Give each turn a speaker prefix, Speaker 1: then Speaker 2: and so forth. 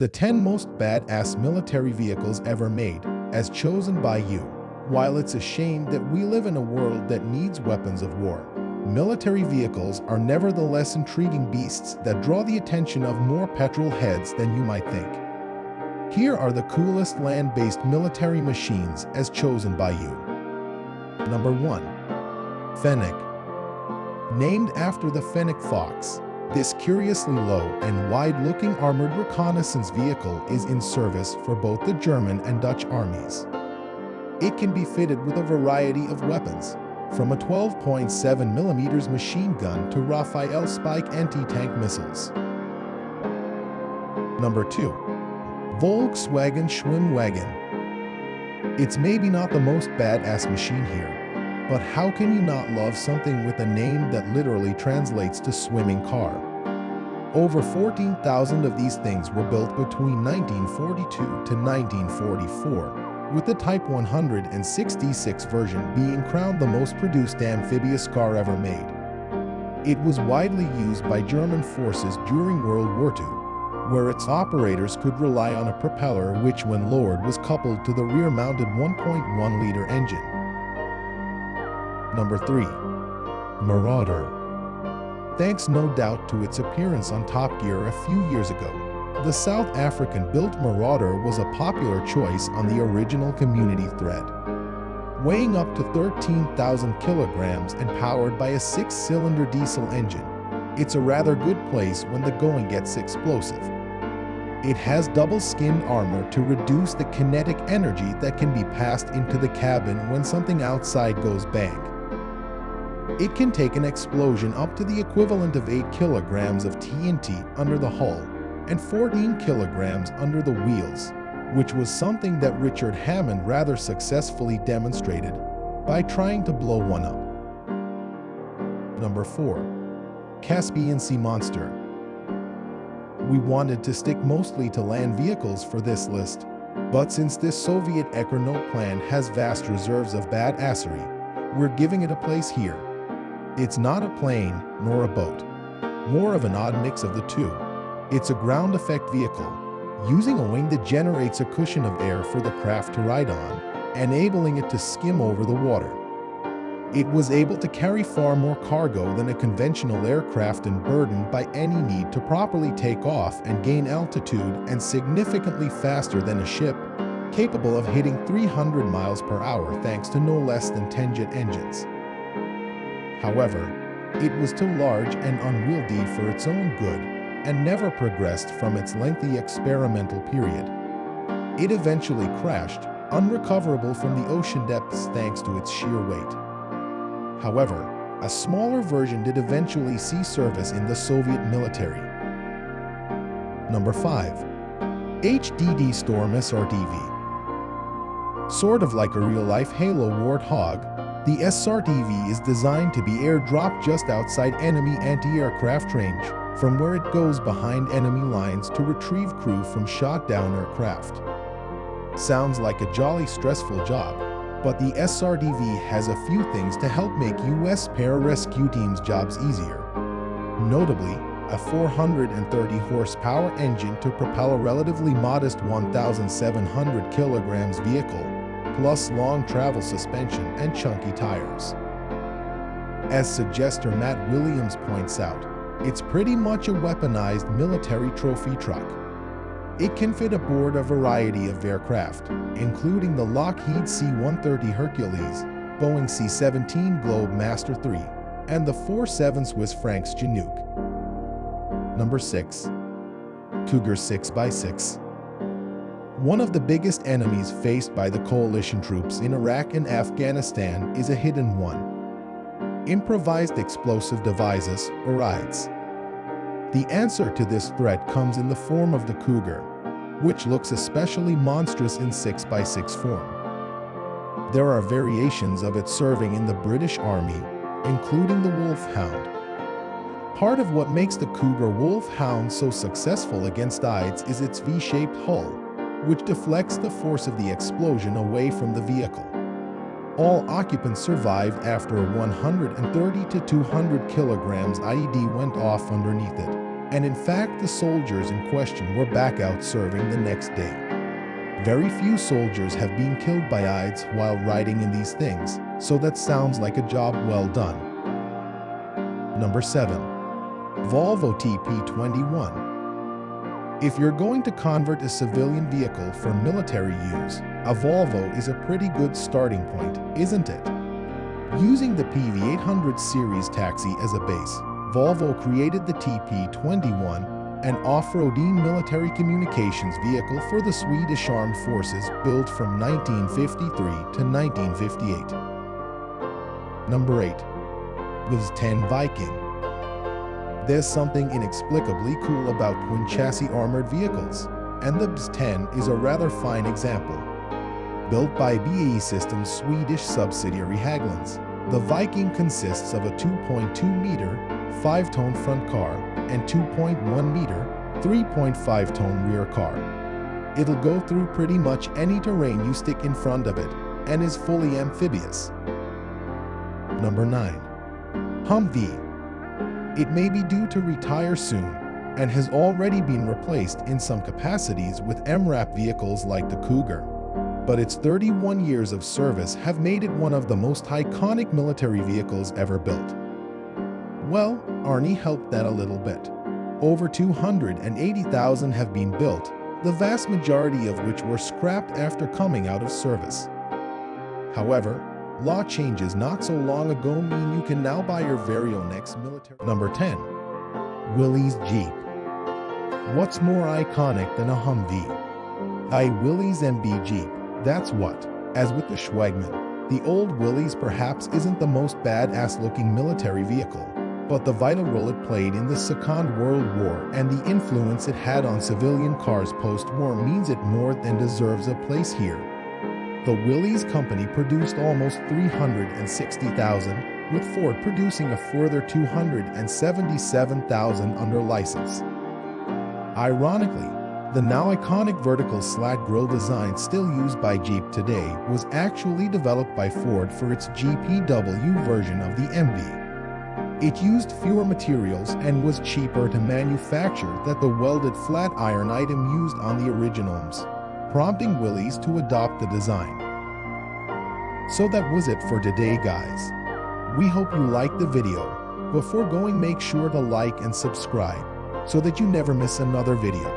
Speaker 1: The 10 most badass military vehicles ever made, as chosen by you. While it's a shame that we live in a world that needs weapons of war, military vehicles are nevertheless intriguing beasts that draw the attention of more petrol heads than you might think. Here are the coolest land-based military machines as chosen by you. Number 1. Fennec. Named after the fennec fox, this curiously low and wide-looking armored reconnaissance vehicle is in service for both the German and Dutch armies. It can be fitted with a variety of weapons, from a 12.7mm machine gun to Raphael Spike anti-tank missiles. Number 2. Volkswagen Schwimmwagen. It's maybe not the most badass machine here, but how can you not love something with a name that literally translates to swimming car? Over 14,000 of these things were built between 1942 to 1944, with the Type 166 version being crowned the most produced amphibious car ever made. It was widely used by German forces during World War II, where its operators could rely on a propeller which, when lowered, was coupled to the rear-mounted 1.1-liter engine. Number 3. Marauder. Thanks no doubt to its appearance on Top Gear a few years ago, the South African-built Marauder was a popular choice on the original community thread. Weighing up to 13,000 kilograms and powered by a 6-cylinder diesel engine, it's a rather good place when the going gets explosive. It has double-skinned armor to reduce the kinetic energy that can be passed into the cabin when something outside goes bang. It can take an explosion up to the equivalent of 8 kilograms of TNT under the hull and 14 kilograms under the wheels, which was something that Richard Hammond rather successfully demonstrated by trying to blow one up. Number 4. Caspian Sea Monster. We wanted to stick mostly to land vehicles for this list, but since this Soviet Echonote plan has vast reserves of badassery, we're giving it a place here. It's not a plane nor a boat, more of an odd mix of the two. It's a ground effect vehicle, using a wing that generates a cushion of air for the craft to ride on, enabling it to skim over the water. It was able to carry far more cargo than a conventional aircraft and burdened by any need to properly take off and gain altitude, and significantly faster than a ship, capable of hitting 300 miles per hour thanks to no less than 10 jet engines. However, it was too large and unwieldy for its own good and never progressed from its lengthy experimental period. It eventually crashed, unrecoverable from the ocean depths thanks to its sheer weight. However, a smaller version did eventually see service in the Soviet military. Number 5. HDD Storm SRTV. Sort of like a real-life Halo Warthog, the SRTV is designed to be airdropped just outside enemy anti-aircraft range, from where it goes behind enemy lines to retrieve crew from shot-down aircraft. Sounds like a jolly stressful job, but the SRTV has a few things to help make U.S. pararescue teams' jobs easier. Notably, a 430 horsepower engine to propel a relatively modest 1,700 kilograms vehicle, plus long travel suspension and chunky tires. As suggester Matt Williams points out, it's pretty much a weaponized military trophy truck. It can fit aboard a variety of aircraft, including the Lockheed C-130 Hercules, Boeing C-17 Globemaster III, and the 47 Swiss francs Chinook. Number 6. Cougar 6x6. One of the biggest enemies faced by the coalition troops in Iraq and Afghanistan is a hidden one: improvised explosive devices, or IEDs. The answer to this threat comes in the form of the Cougar, which looks especially monstrous in 6x6 form. There are variations of it serving in the British Army, including the Wolfhound. Part of what makes the Cougar Wolfhound so successful against IEDs is its V-shaped hull, which deflects the force of the explosion away from the vehicle. All occupants survived after a 130 to 200 kilograms IED went off underneath it. and in fact the soldiers in question were back out serving the next day. Very few soldiers have been killed by IDs while riding in these things, so that sounds like a job well done. Number 7. Volvo TP21. If you're going to convert a civilian vehicle for military use, a Volvo is a pretty good starting point, isn't it? Using the PV800 series taxi as a base, Volvo created the TP21, an off-roading military communications vehicle for the Swedish Armed Forces built from 1953 to 1958. Number 8. WZ-10 Viking. There's something inexplicably cool about twin-chassis armored vehicles, and the WZ-10 is a rather fine example. Built by BAE Systems' Swedish subsidiary Hägglunds, the Viking consists of a 2.2-meter, 5-tone front car and 2.1-meter, 3.5-tone rear car. It'll go through pretty much any terrain you stick in front of it and is fully amphibious. Number 9. Humvee. It may be due to retire soon and has already been replaced in some capacities with MRAP vehicles like the Cougar, but its 31 years of service have made it one of the most iconic military vehicles ever built. Well, Arnie helped that a little bit. Over 280,000 have been built, the vast majority of which were scrapped after coming out of service. However, law changes not so long ago mean you can now buy your very own next military. Number 10. Willys Jeep. What's more iconic than a Humvee? Willys MB Jeep, that's what. As with the Schwegman, the old Willys perhaps isn't the most badass-looking military vehicle, but the vital role it played in the Second World War and the influence it had on civilian cars post-war means it more than deserves a place here. The Willys company produced almost 360,000, with Ford producing a further 277,000 under license. Ironically, the now iconic vertical slat grille design still used by Jeep today was actually developed by Ford for its GPW version of the MV. It used fewer materials and was cheaper to manufacture than the welded flat iron item used on the originals, prompting Willys to adopt the design. So that was it for today, guys. We hope you liked the video. Before going, make sure to like and subscribe so that you never miss another video.